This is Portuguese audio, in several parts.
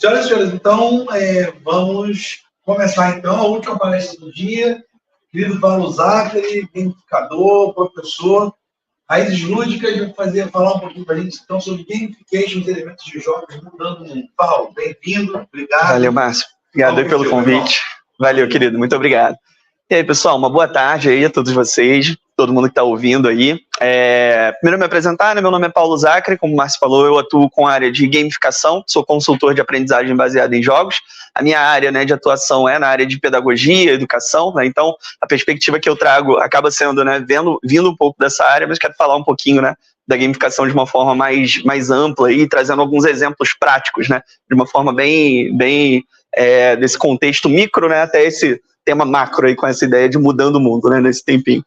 Senhoras e senhores, então, vamos começar então a última palestra do dia. Querido Paulo Zacari, gamificador, professor, Raízes Lúdicas, vai falar um pouquinho para a gente então sobre gamification, os elementos de jogos mudando o mundo. Paulo, bem-vindo, obrigado. Valeu, Márcio. Obrigado aí pelo convite. Valeu, querido, muito obrigado. E aí, pessoal, uma boa tarde aí a todos vocês, todo mundo que está ouvindo aí. Primeiro me apresentar, né? Meu nome é Paulo Zacari, como o Márcio falou, eu atuo com a área de gamificação, sou consultor de aprendizagem baseada em jogos. A minha área, né, de atuação é na área de pedagogia, educação, né? Então a perspectiva que eu trago acaba sendo, né, vindo um pouco dessa área, mas quero falar um pouquinho, né, da gamificação de uma forma mais ampla e trazendo alguns exemplos práticos, né, de uma forma bem desse contexto micro, né, até esse tema macro aí com essa ideia de mudando o mundo, né, nesse tempinho.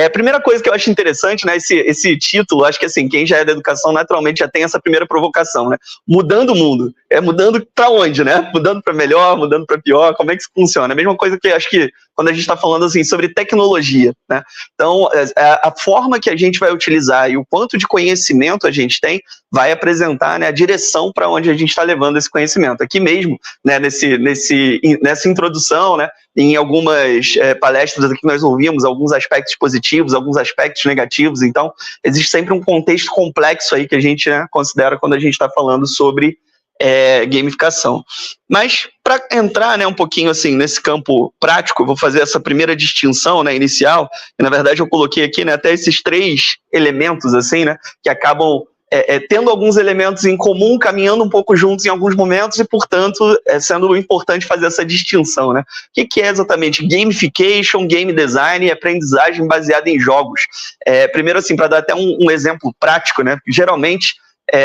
A primeira coisa que eu acho interessante, né, esse título, acho que assim, quem já é da educação naturalmente já tem essa primeira provocação, né, mudando o mundo, mudando para onde, né, mudando para melhor, mudando para pior, como é que isso funciona? A mesma coisa que acho que quando a gente está falando assim sobre tecnologia, né, então a forma que a gente vai utilizar e o quanto de conhecimento a gente tem vai apresentar, né, a direção para onde a gente está levando esse conhecimento. Aqui mesmo, né, nessa introdução, né, em algumas palestras que nós ouvimos, alguns aspectos positivos, alguns aspectos negativos, então existe sempre um contexto complexo aí que a gente, né, considera quando a gente está falando sobre gamificação. Mas para entrar, né, um pouquinho assim nesse campo prático, eu vou fazer essa primeira distinção, né, inicial, e na verdade eu coloquei aqui, né, até esses 3 elementos assim, né, que acabam tendo alguns elementos em comum, caminhando um pouco juntos em alguns momentos e, portanto, sendo importante fazer essa distinção, né? O que é exatamente gamification, game design e aprendizagem baseada em jogos? Primeiro, assim, para dar até um exemplo prático, né? Geralmente,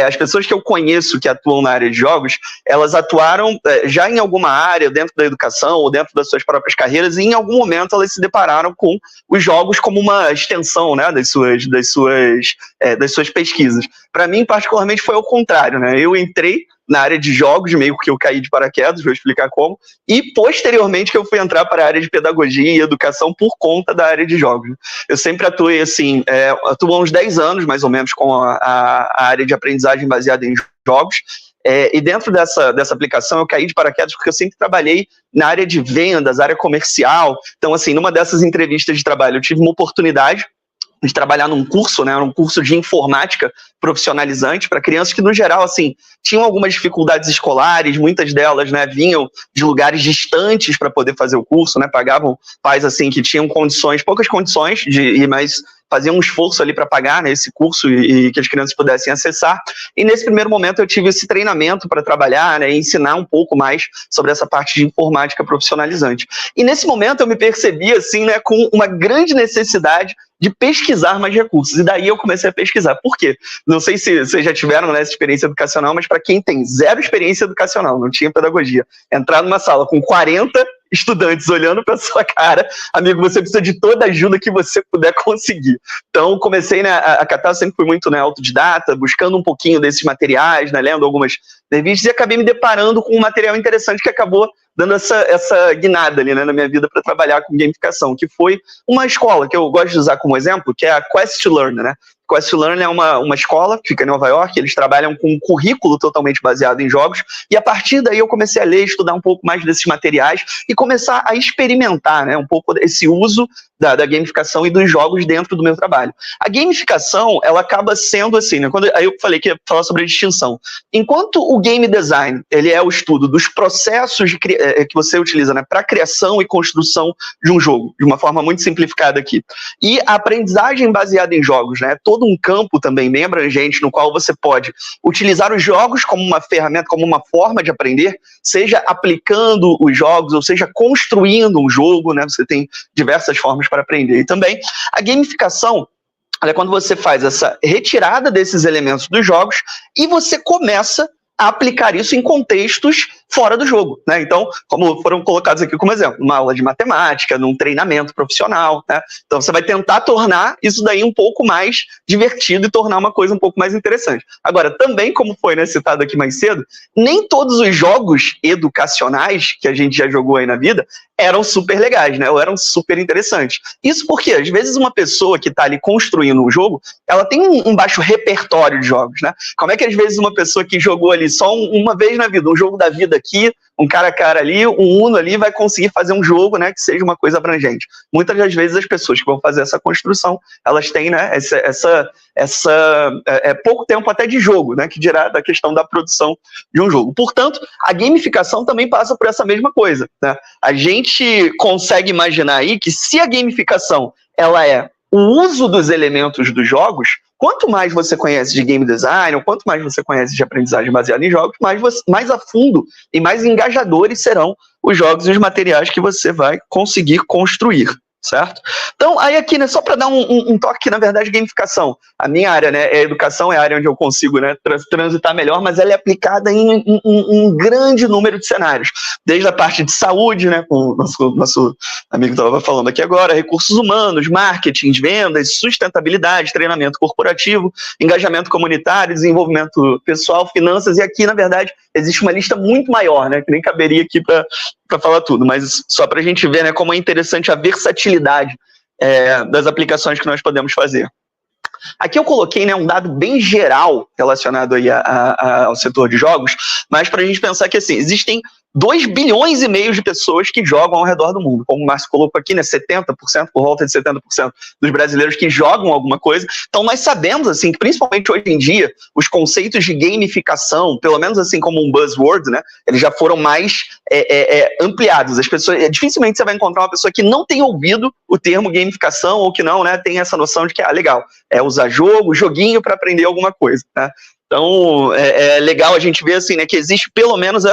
as pessoas que eu conheço que atuam na área de jogos, elas atuaram já em alguma área, dentro da educação ou dentro das suas próprias carreiras, e em algum momento elas se depararam com os jogos como uma extensão, né, das suas pesquisas. Para mim, particularmente, foi ao contrário, né? Eu entrei na área de jogos, meio que eu caí de paraquedas, vou explicar como, e posteriormente que eu fui entrar para a área de pedagogia e educação por conta da área de jogos. Eu sempre atuei assim, atuo há uns 10 anos, mais ou menos, com a área de aprendizagem baseada em jogos, e dentro dessa aplicação eu caí de paraquedas porque eu sempre trabalhei na área de vendas, área comercial. Então, assim, numa dessas entrevistas de trabalho eu tive uma oportunidade de trabalhar num curso, né, um curso de informática profissionalizante para crianças que, no geral, assim, tinham algumas dificuldades escolares, muitas delas, né, vinham de lugares distantes para poder fazer o curso, né, pagavam pais, assim, que tinham poucas condições de ir, mas faziam um esforço ali para pagar, né, esse curso e que as crianças pudessem acessar. E nesse primeiro momento eu tive esse treinamento para trabalhar, né, e ensinar um pouco mais sobre essa parte de informática profissionalizante. E nesse momento eu me percebi, assim, né, com uma grande necessidade de pesquisar mais recursos. E daí eu comecei a pesquisar. Por quê? Não sei se vocês já tiveram, né, essa experiência educacional, mas para quem tem 0 experiência educacional, não tinha pedagogia, entrar numa sala com 40 estudantes olhando para sua cara, amigo, você precisa de toda a ajuda que você puder conseguir. Então, comecei, né, a catar, sempre fui muito, né, autodidata, buscando um pouquinho desses materiais, né, lendo algumas revistas, e acabei me deparando com um material interessante que acabou dando essa guinada ali, né, na minha vida para trabalhar com gamificação, que foi uma escola que eu gosto de usar como exemplo, que é a Quest to Learn, né? Quest to Learn é uma escola que fica em Nova York, eles trabalham com um currículo totalmente baseado em jogos, e a partir daí eu comecei a ler, estudar um pouco mais desses materiais e começar a experimentar, né, um pouco esse uso da gamificação e dos jogos dentro do meu trabalho. A gamificação, ela acaba sendo assim, né, aí eu falei que ia falar sobre a distinção. Enquanto o game design, ele é o estudo dos processos que você utiliza, né, para a criação e construção de um jogo, de uma forma muito simplificada aqui. E a aprendizagem baseada em jogos, né, todo um campo também bem abrangente no qual você pode utilizar os jogos como uma ferramenta, como uma forma de aprender, seja aplicando os jogos, ou seja, construindo um jogo, né, você tem diversas formas para aprender. E também a gamificação é quando você faz essa retirada desses elementos dos jogos e você começa a aplicar isso em contextos fora do jogo, né? Então, como foram colocados aqui como exemplo, uma aula de matemática, num treinamento profissional, né? Então, você vai tentar tornar isso daí um pouco mais divertido e tornar uma coisa um pouco mais interessante. Agora, também, como foi, né, citado aqui mais cedo, nem todos os jogos educacionais que a gente já jogou aí na vida, eram super legais, né? Ou eram super interessantes. Isso porque, às vezes, uma pessoa que está ali construindo o jogo, ela tem um baixo repertório de jogos, né? Como é que, às vezes, uma pessoa que jogou ali só uma vez na vida, um jogo da vida aqui, um cara a cara ali, um Uno ali, vai conseguir fazer um jogo, né, que seja uma coisa abrangente. Muitas das vezes as pessoas que vão fazer essa construção, elas têm, né, pouco tempo até de jogo, né, que dirá da questão da produção de um jogo. Portanto, a gamificação também passa por essa mesma coisa, né? A gente consegue imaginar aí que se a gamificação ela é o uso dos elementos dos jogos, quanto mais você conhece de game design, ou quanto mais você conhece de aprendizagem baseada em jogos, mais a fundo e mais engajadores serão os jogos e os materiais que você vai conseguir construir, certo? Então, aí aqui, né, só para dar um toque, na verdade, gamificação. A minha área, né, a educação é a área onde eu consigo, né, transitar melhor, mas ela é aplicada em um grande número de cenários. Desde a parte de saúde, né, com o nosso amigo estava falando aqui agora, recursos humanos, marketing, vendas, sustentabilidade, treinamento corporativo, engajamento comunitário, desenvolvimento pessoal, finanças, e aqui, na verdade, existe uma lista muito maior, né, que nem caberia aqui para falar tudo, mas só para a gente ver, né, como é interessante a versatilidade das aplicações que nós podemos fazer. Aqui eu coloquei, né, um dado bem geral relacionado aí ao setor de jogos, mas para a gente pensar que assim, existem 2,5 bilhões de pessoas que jogam ao redor do mundo. Como o Márcio colocou aqui, né, 70%, por volta de 70% dos brasileiros que jogam alguma coisa. Então nós sabemos, assim, que principalmente hoje em dia, os conceitos de gamificação, pelo menos assim como um buzzword, né, eles já foram mais ampliados. As pessoas, dificilmente você vai encontrar uma pessoa que não tenha ouvido o termo gamificação ou que não, né, tem essa noção de que, legal, é usar joguinho para aprender alguma coisa, né? Então, é legal a gente ver assim, né, que existe pelo menos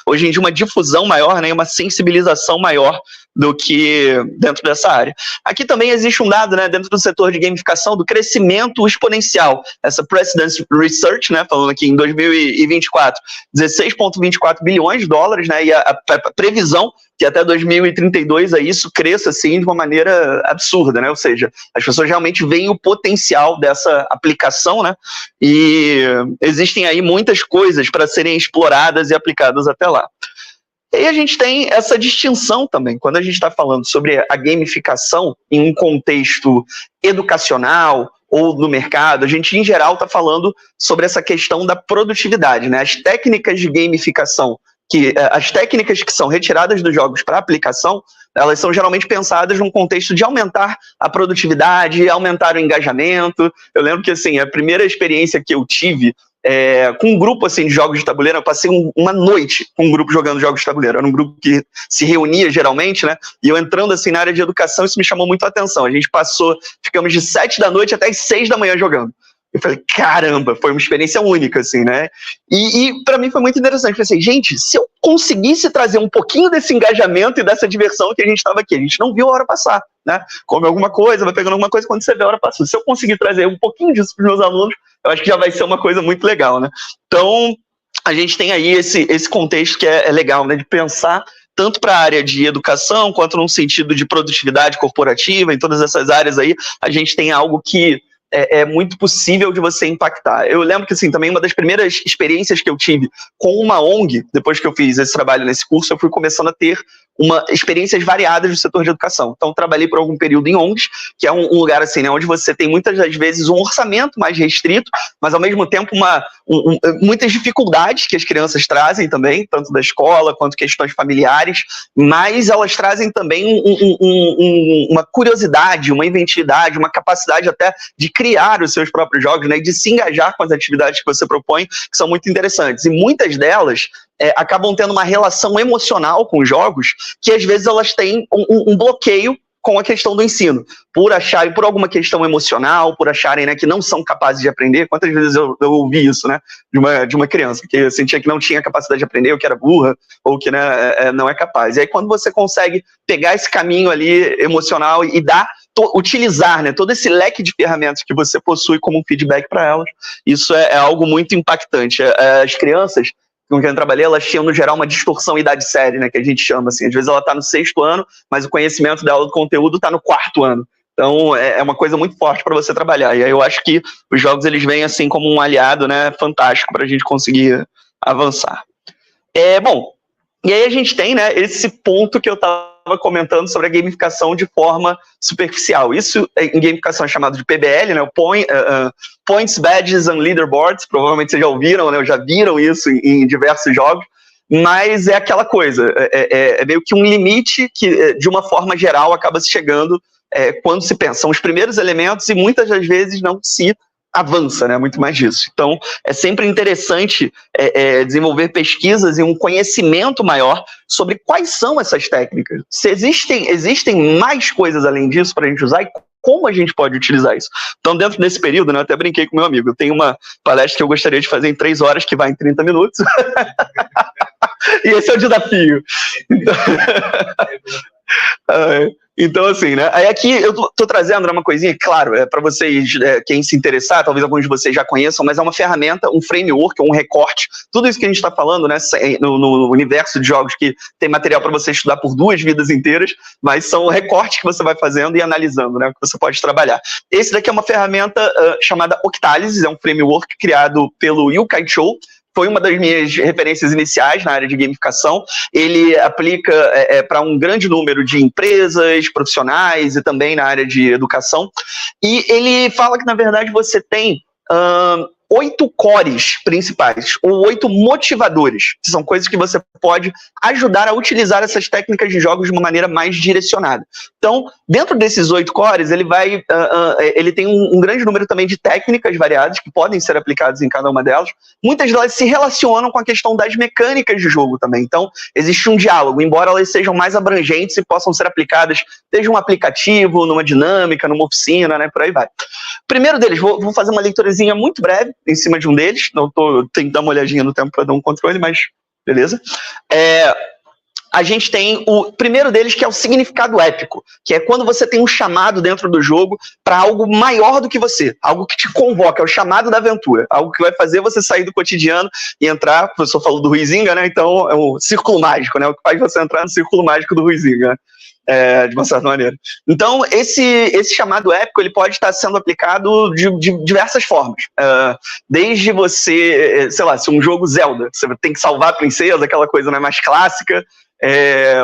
hoje em dia, uma difusão maior, né, uma sensibilização maior do que dentro dessa área. Aqui também existe um dado, né, dentro do setor de gamificação, do crescimento exponencial. Essa Precedence Research, né, falando aqui em 2024, 16,24 bilhões de dólares, né, e a previsão que até 2032 isso cresça assim, de uma maneira absurda, né? Ou seja, as pessoas realmente veem o potencial dessa aplicação, né? E existem aí muitas coisas para serem exploradas e aplicadas até lá. E aí a gente tem essa distinção também, quando a gente está falando sobre a gamificação em um contexto educacional ou no mercado, a gente em geral está falando sobre essa questão da produtividade, né? As técnicas de gamificação, as técnicas que são retiradas dos jogos para aplicação, elas são geralmente pensadas num contexto de aumentar a produtividade, aumentar o engajamento. Eu lembro que assim, a primeira experiência que eu tive com um grupo assim, de jogos de tabuleiro, eu passei uma noite com um grupo jogando jogos de tabuleiro. Era um grupo que se reunia geralmente, né? E eu entrando assim na área de educação, isso me chamou muito a atenção. A gente ficamos de 7 da noite até as 6 da manhã jogando. Eu falei, caramba, foi uma experiência única, assim, né? E para mim foi muito interessante. Eu falei assim, gente, se eu conseguisse trazer um pouquinho desse engajamento e dessa diversão que a gente estava aqui, a gente não viu a hora passar, né? Come alguma coisa, vai pegando alguma coisa, quando você vê a hora passou. Se eu conseguir trazer um pouquinho disso para os meus alunos, eu acho que já vai ser uma coisa muito legal, né? Então, a gente tem aí esse contexto que é legal, né? De pensar tanto para a área de educação, quanto num sentido de produtividade corporativa, em todas essas áreas aí, a gente tem algo que é muito possível de você impactar. Eu lembro que, assim, também uma das primeiras experiências que eu tive com uma ONG, depois que eu fiz esse trabalho nesse curso, eu fui começando a ter experiências variadas no setor de educação. Então, trabalhei por algum período em ONGs, que é um lugar, assim, né, onde você tem muitas das vezes um orçamento mais restrito, mas ao mesmo tempo muitas dificuldades que as crianças trazem também, tanto da escola quanto questões familiares, mas elas trazem também uma curiosidade, uma inventividade, uma capacidade até de criar os seus próprios jogos, né, e de se engajar com as atividades que você propõe, que são muito interessantes. E muitas delas acabam tendo uma relação emocional com os jogos, que às vezes elas têm um bloqueio com a questão do ensino, por alguma questão emocional, por acharem, né, que não são capazes de aprender. Quantas vezes eu ouvi isso, né, de uma criança, que sentia que não tinha capacidade de aprender, ou que era burra, ou que, né, não é capaz. E aí quando você consegue pegar esse caminho ali emocional e utilizar, né, todo esse leque de ferramentas que você possui como um feedback para elas, isso é algo muito impactante. As crianças com quem eu trabalhei, elas tinham, no geral, uma distorção idade-série, né, que a gente chama, assim. Às vezes ela está no 6º ano, mas o conhecimento dela do conteúdo está no 4º ano. Então, é uma coisa muito forte para você trabalhar. E aí eu acho que os jogos, eles vêm, assim, como um aliado, né, fantástico para a gente conseguir avançar. Bom, e aí a gente tem, né, esse ponto que eu estava comentando sobre a gamificação de forma superficial. Isso em gamificação é chamado de PBL, né? Points, Badges and Leaderboards. Provavelmente vocês já ouviram, né? Já viram isso em diversos jogos. Mas é aquela coisa, é meio que um limite que, de uma forma geral, acaba se chegando quando se pensa. São os primeiros elementos e muitas das vezes não se avança, né? Muito mais disso. Então, é sempre interessante desenvolver pesquisas e um conhecimento maior sobre quais são essas técnicas. Se existem mais coisas além disso para a gente usar e como a gente pode utilizar isso. Então, dentro desse período, né, eu até brinquei com meu amigo, eu tenho uma palestra que eu gostaria de fazer em 3 horas, que vai em 30 minutos. E esse é o desafio. Então, assim, né? Aí aqui eu tô trazendo uma coisinha, claro, para vocês, quem se interessar, talvez alguns de vocês já conheçam, mas é uma ferramenta, um framework, um recorte, tudo isso que a gente está falando, né, no universo de jogos que tem material para você estudar por 2 vidas inteiras, mas são recortes que você vai fazendo e analisando, né, que você pode trabalhar. Esse daqui é uma ferramenta chamada Octalysis, é um framework criado pelo Yu Kai-Chou. Foi uma das minhas referências iniciais na área de gamificação. Ele aplica para um grande número de empresas, profissionais e também na área de educação. E ele fala que, na verdade, você tem 8 cores principais, ou 8 motivadores, que são coisas que você pode ajudar a utilizar essas técnicas de jogos de uma maneira mais direcionada. Então, dentro desses 8 cores, ele tem um grande número também de técnicas variadas que podem ser aplicadas em cada uma delas. Muitas delas se relacionam com a questão das mecânicas de jogo também. Então, existe um diálogo, embora elas sejam mais abrangentes e possam ser aplicadas desde um aplicativo, numa dinâmica, numa oficina, né, por aí vai. Primeiro deles, vou fazer uma leiturazinha muito breve em cima de um deles. Não tenho que dar uma olhadinha no tempo para dar um controle, mas beleza. A gente tem o primeiro deles, que é o significado épico, que é quando você tem um chamado dentro do jogo para algo maior do que você, algo que te convoca, é o chamado da aventura, algo que vai fazer você sair do cotidiano e entrar, o professor falou do Huizinga, né? Então é um círculo mágico, né? O que faz você entrar no círculo mágico do Huizinga, né? De uma certa maneira. Então, esse chamado épico, ele pode estar sendo aplicado de diversas formas. Desde você, sei lá, se um jogo Zelda, você tem que salvar a princesa, aquela coisa, né, mais clássica,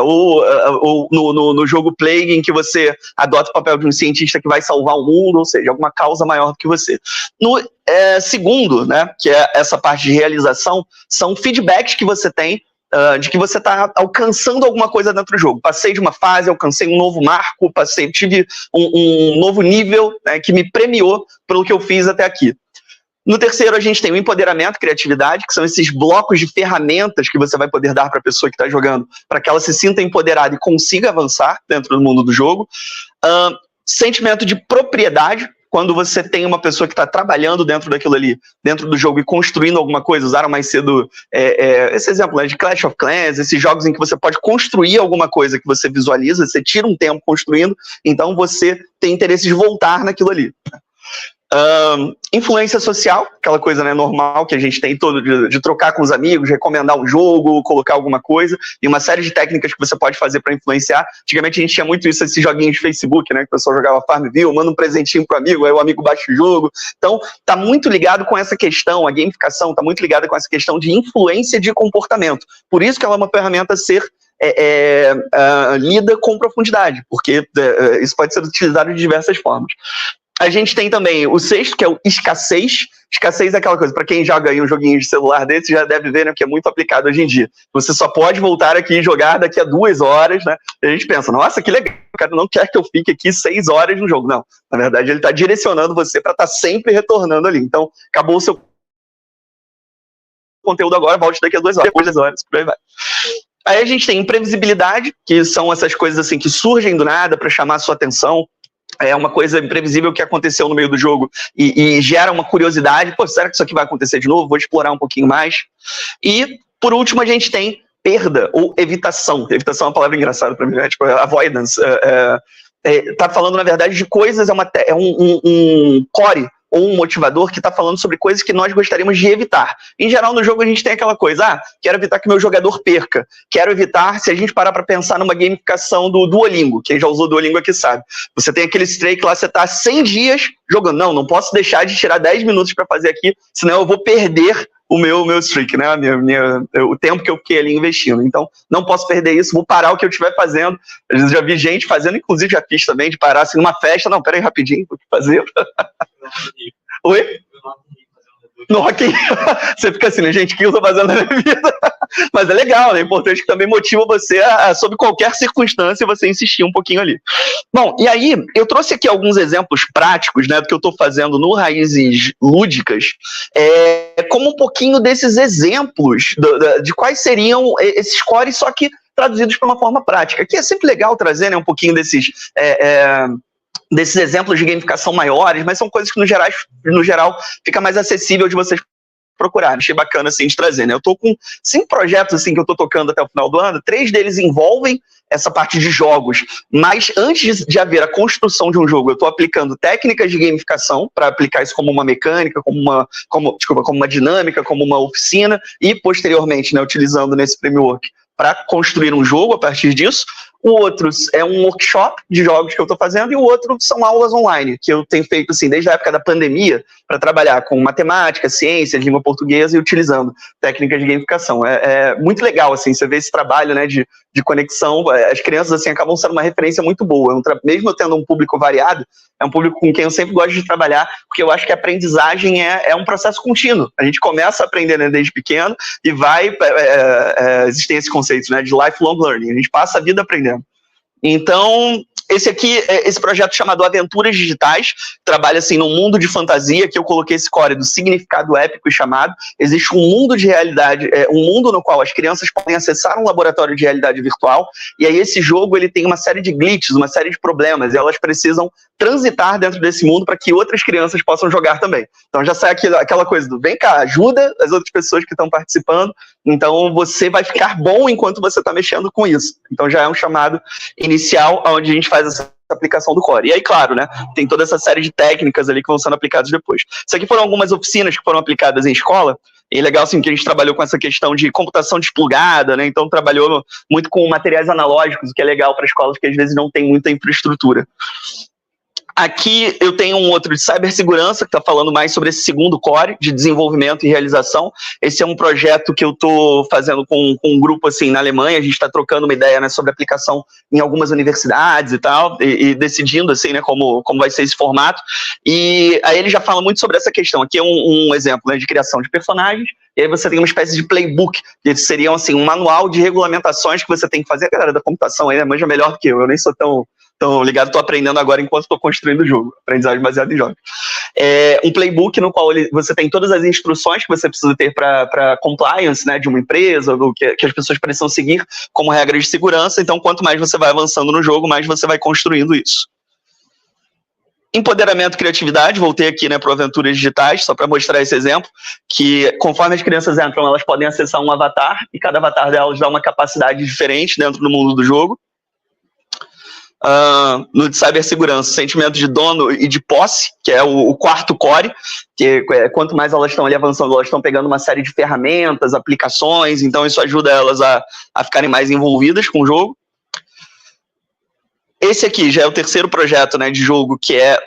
ou no jogo Plague, em que você adota o papel de um cientista que vai salvar o mundo, ou seja, alguma causa maior do que você. No segundo, né, que é essa parte de realização, são feedbacks que você tem de que você está alcançando alguma coisa dentro do jogo. Passei de uma fase, alcancei um novo marco, tive um novo nível, né, que me premiou pelo que eu fiz até aqui. No terceiro, a gente tem o empoderamento, criatividade, que são esses blocos de ferramentas que você vai poder dar para a pessoa que está jogando, para que ela se sinta empoderada e consiga avançar dentro do mundo do jogo. Sentimento de propriedade, quando você tem uma pessoa que está trabalhando dentro daquilo ali, dentro do jogo e construindo alguma coisa. Usaram mais cedo esse exemplo, né, de Clash of Clans, esses jogos em que você pode construir alguma coisa que você visualiza, você tira um tempo construindo, então você tem interesse de voltar naquilo ali. Influência social, aquela coisa, né, normal que a gente tem de trocar com os amigos, recomendar um jogo, colocar alguma coisa, e uma série de técnicas que você pode fazer para influenciar. Antigamente a gente tinha muito isso, esses joguinhos de Facebook, né, que o pessoal jogava Farmville, manda um presentinho pro amigo, aí o amigo baixa o jogo. Então, tá muito ligado com essa questão, a gamificação tá muito ligada com essa questão de influência de comportamento. Por isso que ela é uma ferramenta a ser lida com profundidade, porque isso pode ser utilizado de diversas formas. A gente tem também o sexto, que é o escassez. Escassez é aquela coisa, para quem joga aí um joguinho de celular desse, já deve ver, né, que é muito aplicado hoje em dia. Você só pode voltar aqui e jogar daqui a 2 horas, né? E a gente pensa, nossa, que legal, o cara não quer que eu fique aqui 6 horas no jogo. Não, na verdade ele está direcionando você para estar sempre retornando ali. Então, acabou o seu conteúdo agora, volte daqui a 2 horas, depois das horas, por aí vai. Aí a gente tem imprevisibilidade, que são essas coisas assim que surgem do nada para chamar a sua atenção. É uma coisa imprevisível que aconteceu no meio do jogo e gera uma curiosidade. Pô, será que isso aqui vai acontecer de novo? Vou explorar um pouquinho mais. E, por último, a gente tem perda ou evitação. Evitação é uma palavra engraçada para mim, né? Tipo, avoidance. Tá falando, na verdade, de coisas, é um core ou um motivador que está falando sobre coisas que nós gostaríamos de evitar. Em geral, no jogo a gente tem aquela coisa, quero evitar que meu jogador perca, quero evitar, se a gente parar para pensar numa gamificação do Duolingo, quem já usou Duolingo aqui sabe, você tem aquele streak lá, você está 100 dias jogando, não posso deixar de tirar 10 minutos para fazer aqui, senão eu vou perder o meu streak, né? O tempo que eu fiquei ali investindo. Então, não posso perder isso, vou parar o que eu estiver fazendo. Às vezes já vi gente fazendo, inclusive já fiz também, de parar assim numa festa. Não, peraí, rapidinho, o que fazer? Oi? No Rock in Rio. Você fica assim, né, gente, o que eu tô fazendo na minha vida? Mas é legal, né? É importante que também motiva você sob qualquer circunstância, você insistir um pouquinho ali. Bom, e aí, eu trouxe aqui alguns exemplos práticos, né, do que eu tô fazendo no Raízes Lúdicas, como um pouquinho desses exemplos de quais seriam esses cores, só que traduzidos para uma forma prática. Que é sempre legal trazer, né, um pouquinho desses exemplos de gamificação maiores, mas são coisas que, no geral, fica mais acessível de vocês procurarem. Achei bacana, assim, de trazer, né? Eu tô com 5 projetos, assim, que eu tô tocando até o final do ano. 3 deles envolvem essa parte de jogos, mas antes de haver a construção de um jogo, eu tô aplicando técnicas de gamificação para aplicar isso como uma mecânica, como uma dinâmica, como uma oficina, e posteriormente, né, utilizando nesse framework para construir um jogo a partir disso. O outro é um workshop de jogos que eu estou fazendo, e o outro são aulas online, que eu tenho feito assim, desde a época da pandemia, para trabalhar com matemática, ciência, língua portuguesa e utilizando técnicas de gamificação. É muito legal, assim, você vê esse trabalho, né, de conexão. As crianças assim, acabam sendo uma referência muito boa. Mesmo eu tendo um público variado, é um público com quem eu sempre gosto de trabalhar, porque eu acho que a aprendizagem é um processo contínuo. A gente começa a aprender, né, desde pequeno e vai... existem esses conceitos, né, de lifelong learning. A gente passa a vida aprendendo. Então, esse projeto chamado Aventuras Digitais, trabalha assim num mundo de fantasia, que eu coloquei esse core do significado épico e chamado. Existe um mundo de realidade, um mundo no qual as crianças podem acessar um laboratório de realidade virtual, e aí esse jogo ele tem uma série de glitches, uma série de problemas, e elas precisam transitar dentro desse mundo para que outras crianças possam jogar também. Então já sai aquela coisa do vem cá, ajuda as outras pessoas que estão participando, então você vai ficar bom enquanto você está mexendo com isso. Então já é um chamado inicial onde a gente faz essa aplicação do core. E aí, claro, né, tem toda essa série de técnicas ali que vão sendo aplicadas depois. Isso aqui foram algumas oficinas que foram aplicadas em escola, e é legal, assim, que a gente trabalhou com essa questão de computação desplugada, né, então trabalhou muito com materiais analógicos, o que é legal para escolas que às vezes não tem muita infraestrutura. Aqui eu tenho um outro de cibersegurança, que está falando mais sobre esse segundo core, de desenvolvimento e realização. Esse é um projeto que eu estou fazendo com um grupo assim, na Alemanha. A gente está trocando uma ideia, né, sobre aplicação em algumas universidades e tal, e decidindo assim, né, como vai ser esse formato. E aí ele já fala muito sobre essa questão. Aqui é um exemplo, né, de criação de personagens. E aí você tem uma espécie de playbook, que seriam assim, um manual de regulamentações que você tem que fazer. A galera da computação aí, né, manja melhor do que eu nem sou tão ligado, estou aprendendo agora enquanto estou construindo o jogo, aprendizagem baseada em jogos. Um playbook no qual você tem todas as instruções que você precisa ter para compliance, né, de uma empresa, do que as pessoas precisam seguir como regras de segurança. Então, quanto mais você vai avançando no jogo, mais você vai construindo isso. Empoderamento e criatividade, voltei aqui, né, para Aventuras Digitais, só para mostrar esse exemplo, que conforme as crianças entram, elas podem acessar um avatar, e cada avatar delas dá uma capacidade diferente dentro do mundo do jogo. No de cibersegurança, sentimento de dono e de posse, que é o quarto core, que quanto mais elas estão ali avançando, elas estão pegando uma série de ferramentas, aplicações, então isso ajuda elas a ficarem mais envolvidas com o jogo. Esse aqui já é o terceiro projeto, né, de jogo, que é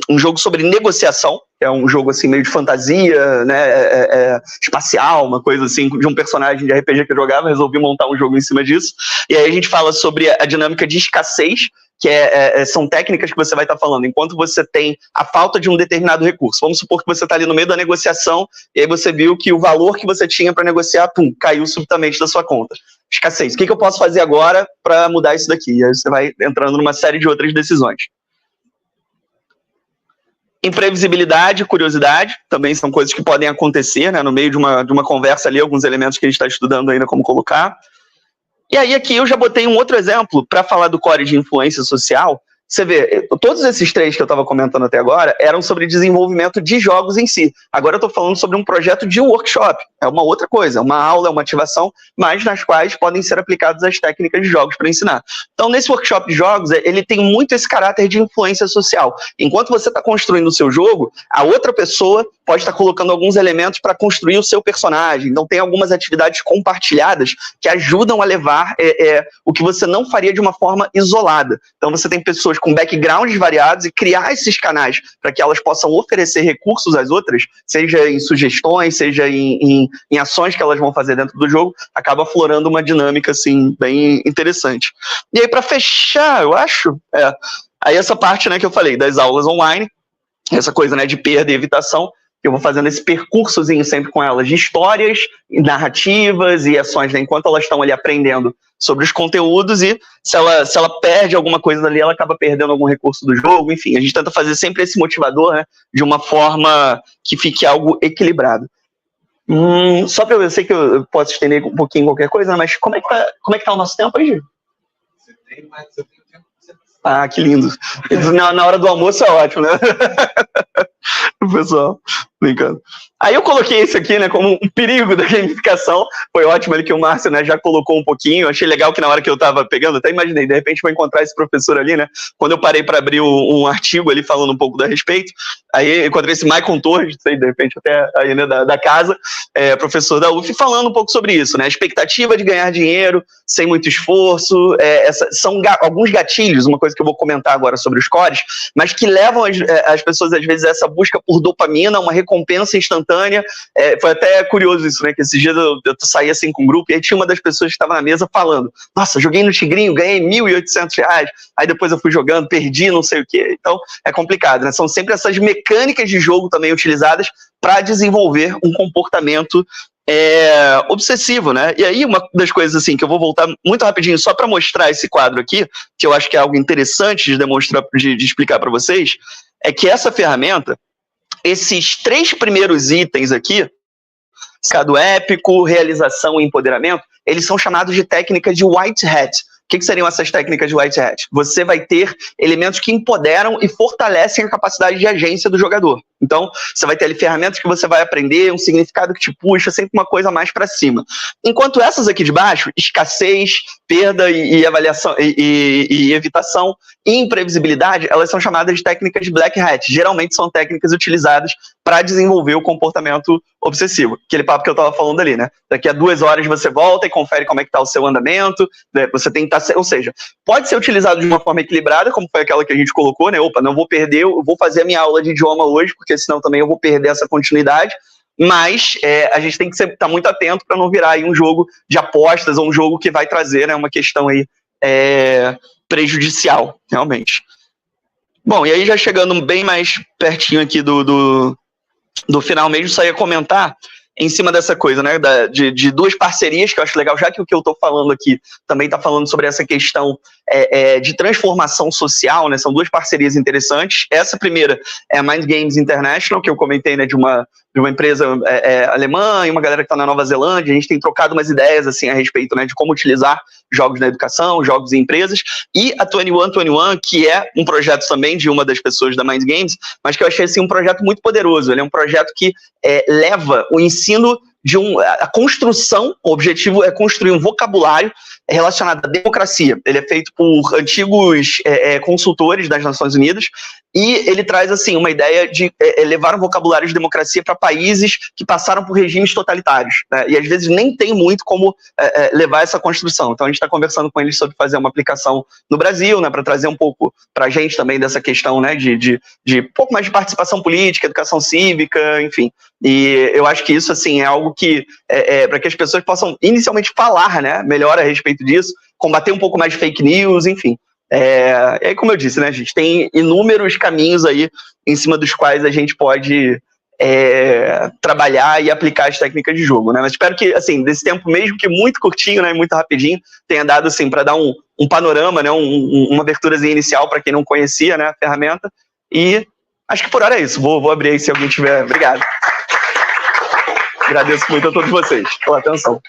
um jogo sobre negociação. É um jogo assim meio de fantasia, né, espacial, uma coisa assim, de um personagem de RPG que eu jogava. Resolvi montar um jogo em cima disso. E aí a gente fala sobre a dinâmica de escassez, que são técnicas que você vai estar falando enquanto você tem a falta de um determinado recurso. Vamos supor que você está ali no meio da negociação e aí você viu que o valor que você tinha para negociar, caiu subitamente da sua conta. Escassez. O que eu posso fazer agora para mudar isso daqui? E aí você vai entrando numa série de outras decisões. Imprevisibilidade, curiosidade, também são coisas que podem acontecer, né, no meio de uma conversa ali, alguns elementos que a gente está estudando ainda como colocar. E aí aqui eu já botei um outro exemplo para falar do core de influência social. Você vê, todos esses 3 que eu estava comentando até agora eram sobre desenvolvimento de jogos em si. Agora eu estou falando sobre um projeto de workshop. É uma outra coisa, é uma aula, é uma ativação, mas nas quais podem ser aplicadas as técnicas de jogos para ensinar. Então, nesse workshop de jogos, ele tem muito esse caráter de influência social. Enquanto você está construindo o seu jogo, a outra pessoa pode estar colocando alguns elementos para construir o seu personagem. Então, tem algumas atividades compartilhadas que ajudam a levar o que você não faria de uma forma isolada. Então, você tem pessoas com backgrounds variados e criar esses canais para que elas possam oferecer recursos às outras, seja em sugestões, seja em ações que elas vão fazer dentro do jogo, acaba aflorando uma dinâmica assim, bem interessante. E aí, para fechar, eu acho, aí essa parte, né, que eu falei, das aulas online, essa coisa, né, de perda e evitação, eu vou fazendo esse percursozinho sempre com elas, de histórias, narrativas e ações, né, enquanto elas estão ali aprendendo sobre os conteúdos, e se ela perde alguma coisa dali, ela acaba perdendo algum recurso do jogo, enfim, a gente tenta fazer sempre esse motivador, né, de uma forma que fique algo equilibrado. Só para eu sei que eu posso estender um pouquinho qualquer coisa, né, mas como é que tá o nosso tempo aí, Gil? Você tem, mas eu tenho tempo. Ah, que lindo. Na hora do almoço é ótimo, né? O pessoal brincando. Aí eu coloquei esse aqui, né, como um perigo da gamificação. Foi ótimo ali que o Márcio, né, já colocou um pouquinho. Eu achei legal que na hora que eu tava pegando, até imaginei, de repente vou encontrar esse professor ali, né? Quando eu parei para abrir um artigo ali falando um pouco a respeito, aí eu encontrei esse Maicon Torres, não sei, de repente até aí, né, da casa, professor da UF, falando um pouco sobre isso, né? A expectativa de ganhar dinheiro sem muito esforço, são alguns gatilhos, uma coisa que eu vou comentar agora sobre os cores, mas que levam as pessoas, às vezes, a essa busca por dopamina, uma recompensa instantânea. Foi até curioso isso, né? Que esses dias eu saí assim com um grupo e aí tinha uma das pessoas que estava na mesa falando: nossa, joguei no Tigrinho, ganhei R$1.800, aí depois eu fui jogando, perdi, não sei o quê. Então é complicado, né? São sempre essas mecânicas de jogo também utilizadas para desenvolver um comportamento obsessivo, né? E aí uma das coisas assim que eu vou voltar muito rapidinho só para mostrar esse quadro aqui, que eu acho que é algo interessante de demonstrar, de explicar para vocês, é que essa ferramenta, esses 3 primeiros itens aqui, significado épico, realização e empoderamento, eles são chamados de técnicas de white hat. O que seriam essas técnicas de white hat? Você vai ter elementos que empoderam e fortalecem a capacidade de agência do jogador. Então, você vai ter ali ferramentas que você vai aprender, um significado que te puxa, sempre uma coisa mais para cima. Enquanto essas aqui de baixo, escassez, perda e avaliação e evitação e imprevisibilidade, elas são chamadas de técnicas de black hat. Geralmente são técnicas utilizadas para desenvolver o comportamento obsessivo. Aquele papo que eu estava falando ali, né? Daqui a 2 horas você volta e confere como é que está o seu andamento, né? Você tem que estar... Ou seja, pode ser utilizado de uma forma equilibrada, como foi aquela que a gente colocou, né? Opa, não vou perder, eu vou fazer a minha aula de idioma hoje, porque senão também eu vou perder essa continuidade. Mas a gente tem que estar muito atento para não virar aí um jogo de apostas ou um jogo que vai trazer, né, uma questão aí prejudicial, realmente. Bom, e aí já chegando bem mais pertinho aqui do final mesmo, só ia comentar em cima dessa coisa, né, de 2 parcerias que eu acho legal, já que o que eu estou falando aqui também está falando sobre essa questão de transformação social, né, são 2 parcerias interessantes. Essa primeira é a Mind Games International, que eu comentei, né, de uma empresa alemã e uma galera que está na Nova Zelândia. A gente tem trocado umas ideias assim, a respeito, né, de como utilizar jogos na educação, jogos em empresas, e a 2121, que é um projeto também de uma das pessoas da Mind Games, mas que eu achei assim, um projeto muito poderoso. Ele é um projeto que leva o ensino de a construção, o objetivo é construir um vocabulário relacionado à democracia. Ele é feito por antigos consultores das Nações Unidas, e ele traz assim uma ideia de levar um vocabulário de democracia para países que passaram por regimes totalitários, né? E às vezes nem tem muito como levar essa construção. Então a gente está conversando com eles sobre fazer uma aplicação no Brasil, né, para trazer um pouco para a gente também dessa questão, né, de um pouco mais de participação política, educação cívica, enfim. E eu acho que isso assim é algo que para que as pessoas possam inicialmente falar, né, melhor a respeito disso, combater um pouco mais de fake news, enfim. E como eu disse, né, a gente tem inúmeros caminhos aí em cima dos quais a gente pode trabalhar e aplicar as técnicas de jogo, né? Mas espero que, assim, desse tempo mesmo que muito curtinho, né, muito rapidinho, tenha dado, assim, para dar um panorama, né, uma aberturazinha inicial para quem não conhecia, né, a ferramenta. E acho que por hora é isso. Vou abrir aí se alguém tiver. Obrigado. Agradeço muito a todos vocês pela atenção.